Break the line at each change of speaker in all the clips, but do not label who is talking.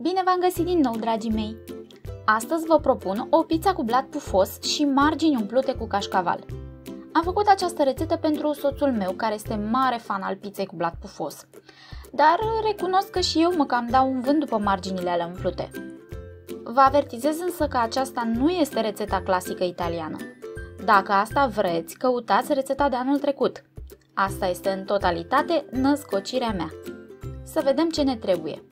Bine v-am găsit din nou, dragii mei! Astăzi vă propun o pizza cu blat pufos și margini umplute cu cașcaval. Am făcut această rețetă pentru soțul meu, care este mare fan al pizzei cu blat pufos. Dar recunosc că și eu mă cam dau un vânt după marginile alea umplute. Vă avertizez însă că aceasta nu este rețeta clasică italiană. Dacă asta vreți, căutați rețeta de anul trecut. Asta este în totalitate născocirea mea. Să vedem ce ne trebuie.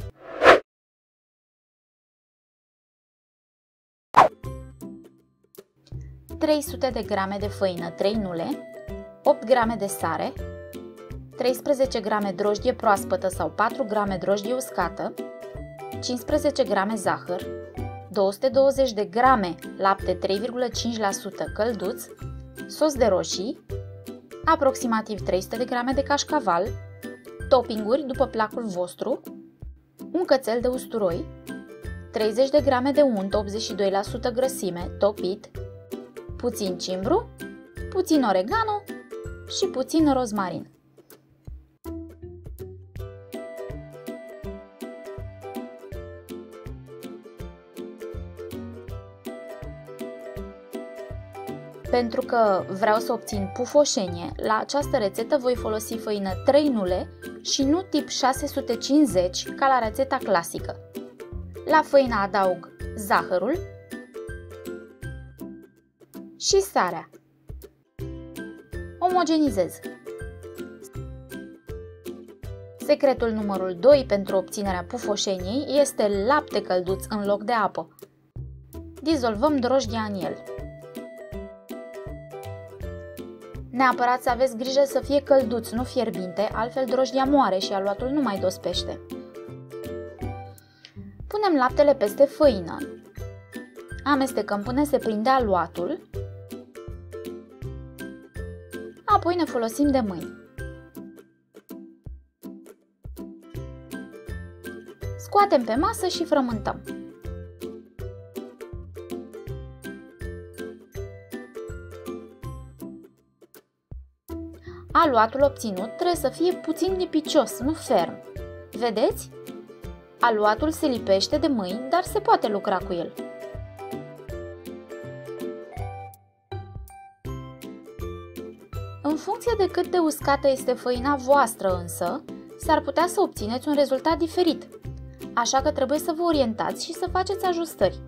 ...300 de grame de făină 3 nule, 8 grame de sare, 13 grame drojdie proaspătă sau 4 grame drojdie uscată, 15 grame zahăr, 220 de grame lapte 3,5% călduț, sos de roșii, aproximativ 300 de grame de cașcaval, toppinguri după placul vostru, un cățel de usturoi, 30 de grame de unt 82% grăsime topit, puțin cimbru, puțin oregano și puțin rozmarin. Pentru că vreau să obțin pufoșenie, la această rețetă voi folosi făină 3 nule și nu tip 650 ca la rețeta clasică. La făină adaug zahărul și sarea. Omogenizez. Secretul numărul 2 pentru obținerea pufoșeniei este lapte călduț în loc de apă. Dizolvăm drojdia în el. Neapărat să aveți grijă să fie călduț, nu fierbinte, altfel drojdia moare și aluatul nu mai dospește. Punem laptele peste făină. Amestecăm până se prinde aluatul. Apoi ne folosim de mâini. Scoatem pe masă și frământăm. Aluatul obținut trebuie să fie puțin lipicios, nu ferm. Vedeți? Aluatul se lipește de mâini, dar se poate lucra cu el. În funcție de cât de uscată este făina voastră însă, s-ar putea să obțineți un rezultat diferit, așa că trebuie să vă orientați și să faceți ajustări.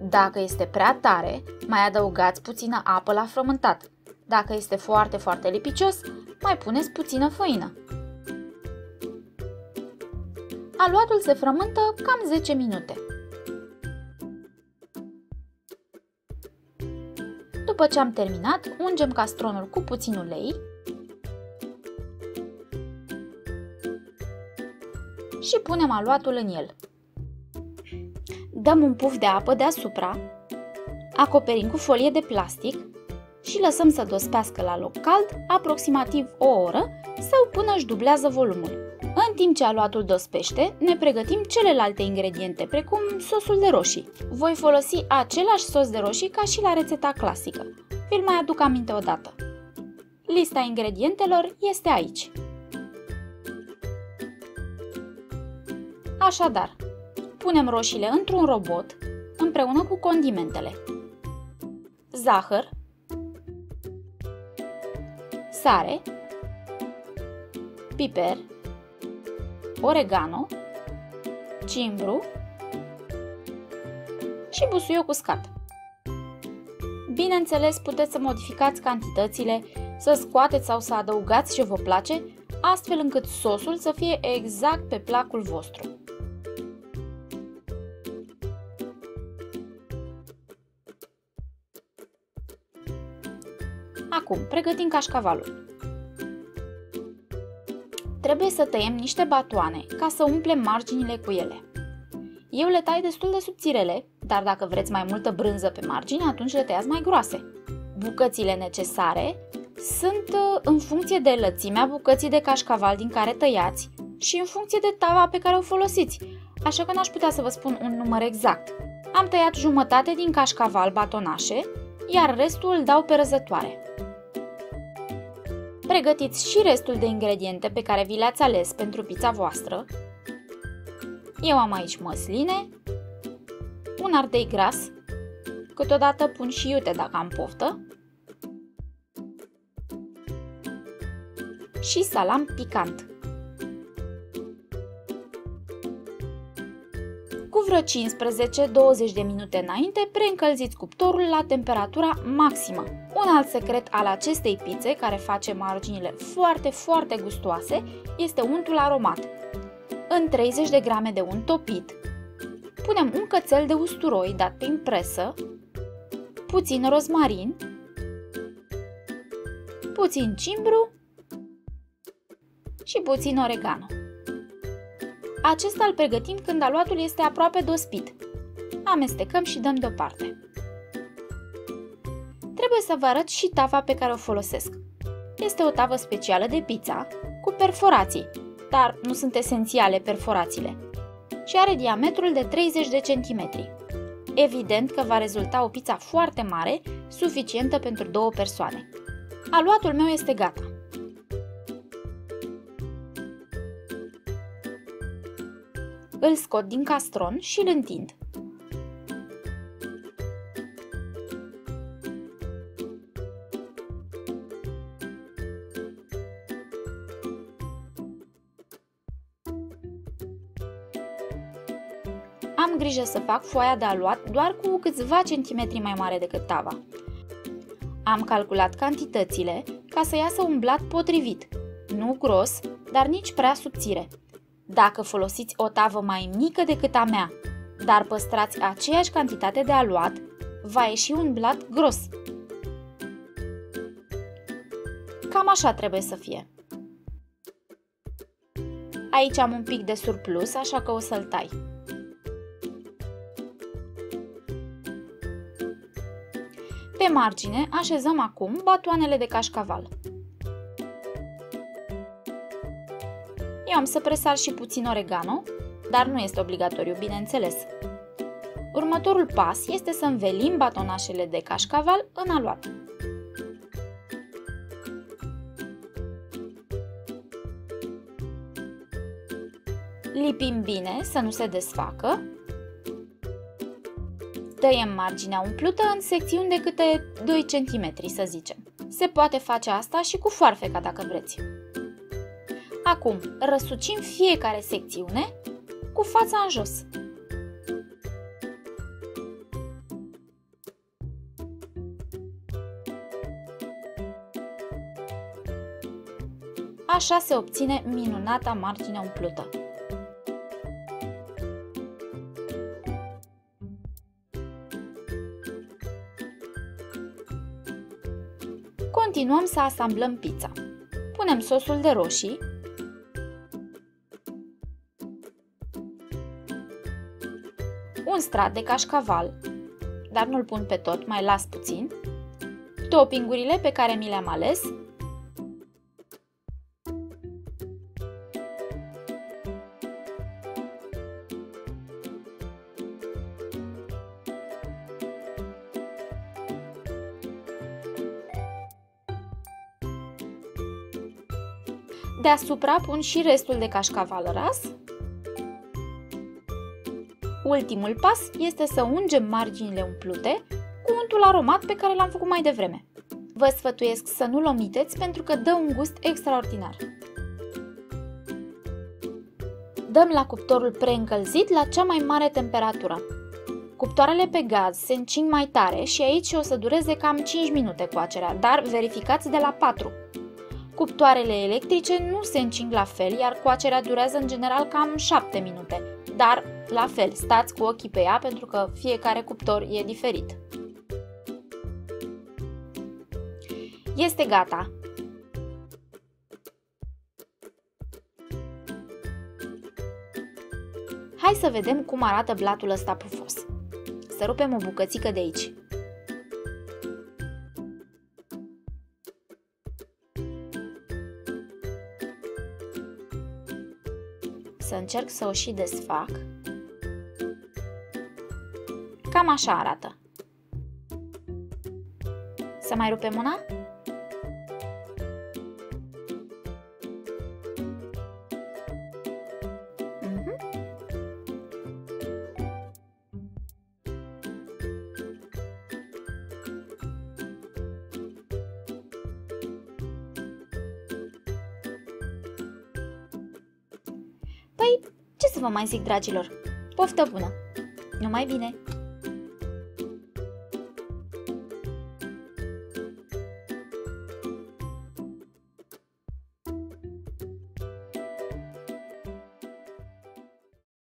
Dacă este prea tare, mai adăugați puțină apă la frământat. Dacă este foarte, foarte lipicios, mai puneți puțină făină. Aluatul se frământă cam 10 minute. După ce am terminat, ungem castronul cu puțin ulei și punem aluatul în el. Dăm un puf de apă deasupra, acoperim cu folie de plastic și lăsăm să dospească la loc cald aproximativ o oră sau până își dublează volumul. În timp ce aluatul dospește, ne pregătim celelalte ingrediente, precum sosul de roșii. Voi folosi același sos de roșii ca și la rețeta clasică. Vi-l mai aduc aminte o dată. Lista ingredientelor este aici. Așadar, punem roșiile într-un robot împreună cu condimentele. Zahăr, sare, piper, oregano, cimbru și busuioc uscat. Bineînțeles, puteți să modificați cantitățile, să scoateți sau să adăugați ce vă place, astfel încât sosul să fie exact pe placul vostru. Acum, pregătim cașcavalul. Trebuie să tăiem niște batoane ca să umplem marginile cu ele. Eu le tai destul de subțirele, dar dacă vreți mai multă brânză pe margine, atunci le tăiați mai groase. Bucățile necesare sunt în funcție de lățimea bucății de cașcaval din care tăiați și în funcție de tava pe care o folosiți, așa că n-aș putea să vă spun un număr exact. Am tăiat jumătate din cașcaval batonașe, iar restul îl dau pe răzătoare. Pregătiți și restul de ingrediente pe care vi le-ați ales pentru pizza voastră. Eu am aici măsline, un ardei gras, câteodată pun și iute dacă am poftă, și salam picant. Cu vreo 15-20 de minute înainte, preîncălziți cuptorul la temperatura maximă. Un alt secret al acestei pizze, care face marginile foarte gustoase, este untul aromat. În 30 de grame de unt topit, punem un cățel de usturoi dat prin presă, puțin rozmarin, puțin cimbru și puțin oregano. Acesta îl pregătim când aluatul este aproape dospit. Amestecăm și dăm deoparte. Trebuie să vă arăt și tava pe care o folosesc. Este o tavă specială de pizza cu perforații, dar nu sunt esențiale perforațiile, și are diametrul de 30 de centimetri. Evident că va rezulta o pizza foarte mare, suficientă pentru 2 persoane. Aluatul meu este gata. Îl scot din castron și îl întind. Am grijă să fac foaia de aluat doar cu câțiva centimetri mai mare decât tava. Am calculat cantitățile ca să iasă un blat potrivit, nu gros, dar nici prea subțire. Dacă folosiți o tavă mai mică decât a mea, dar păstrați aceeași cantitate de aluat, va ieși un blat gros. Cam așa trebuie să fie. Aici am un pic de surplus, așa că o să-l tai. Pe margine așezăm acum batoanele de cașcaval. Eu am să presar și puțin oregano, dar nu este obligatoriu, bineînțeles. Următorul pas este să învelim batonașele de cașcaval în aluat. Lipim bine să nu se desfacă. Tăiem marginea umplută în secțiuni de câte 2 cm, să zicem. Se poate face asta și cu foarfeca dacă vreți. Acum, răsucim fiecare secțiune cu fața în jos. Așa se obține minunata margine umplută. Continuăm să asamblăm pizza. Punem sosul de roșii, un strat de cașcaval, dar nu-l pun pe tot, mai las puțin, toppingurile pe care mi le-am ales, deasupra pun și restul de cașcaval ras. Ultimul pas este să ungem marginile umplute cu untul aromat pe care l-am făcut mai devreme. Vă sfătuiesc să nu-l omiteți pentru că dă un gust extraordinar. Dăm la cuptorul preîncălzit la cea mai mare temperatură. Cuptoarele pe gaz se încing mai tare și aici o să dureze cam 5 minute coacerea, dar verificați de la 4. Cuptoarele electrice nu se încing la fel, iar coacerea durează în general cam 7 minute, dar la fel, stați cu ochii pe ea pentru că fiecare cuptor e diferit. Este gata! Hai să vedem cum arată blatul ăsta pufos. Să rupem o bucățică de aici. Să încerc să o și desfac. Cam așa arată. Să mai rupem una? Păi, ce să vă mai zic, dragilor? Poftă bună! Numai bine!